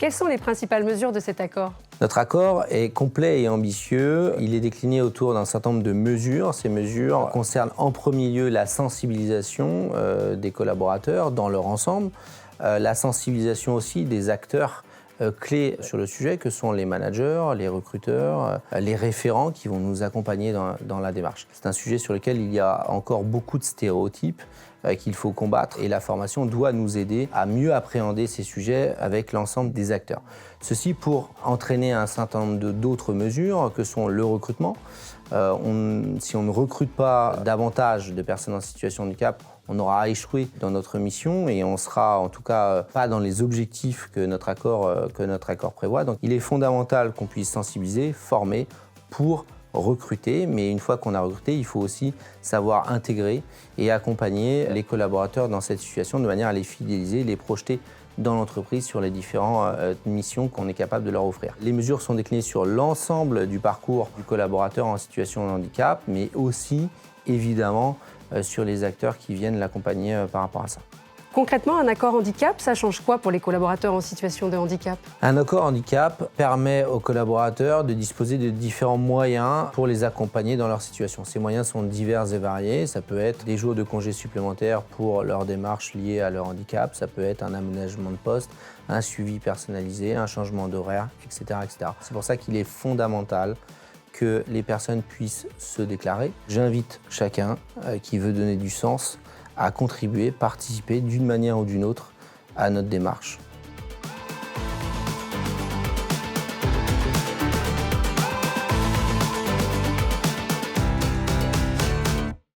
Quelles sont les principales mesures de cet accord ? Notre accord est complet et ambitieux. Il est décliné autour d'un certain nombre de mesures. Ces mesures concernent en premier lieu la sensibilisation des collaborateurs dans leur ensemble, la sensibilisation aussi des acteurs clés sur le sujet, que sont les managers, les recruteurs, les référents qui vont nous accompagner dans la démarche. C'est un sujet sur lequel il y a encore beaucoup de stéréotypes qu'il faut combattre et la formation doit nous aider à mieux appréhender ces sujets avec l'ensemble des acteurs. Ceci pour entraîner un certain nombre d'autres mesures que sont le recrutement. Si on ne recrute pas davantage de personnes en situation de handicap, on aura échoué dans notre mission et on sera en tout cas pas dans les objectifs que notre accord prévoit. Donc il est fondamental qu'on puisse sensibiliser, former pour recruter, mais une fois qu'on a recruté, il faut aussi savoir intégrer et accompagner les collaborateurs dans cette situation de manière à les fidéliser, les projeter dans l'entreprise sur les différentes missions qu'on est capable de leur offrir. Les mesures sont déclinées sur l'ensemble du parcours du collaborateur en situation de handicap, mais aussi, évidemment, sur les acteurs qui viennent l'accompagner par rapport à ça. Concrètement, un accord handicap, ça change quoi pour les collaborateurs en situation de handicap ? Un accord handicap permet aux collaborateurs de disposer de différents moyens pour les accompagner dans leur situation. Ces moyens sont divers et variés. Ça peut être des jours de congés supplémentaires pour leurs démarches liées à leur handicap. Ça peut être un aménagement de poste, un suivi personnalisé, un changement d'horaire, etc., etc. C'est pour ça qu'il est fondamental que les personnes puissent se déclarer. J'invite chacun qui veut donner du sens à contribuer, participer d'une manière ou d'une autre à notre démarche.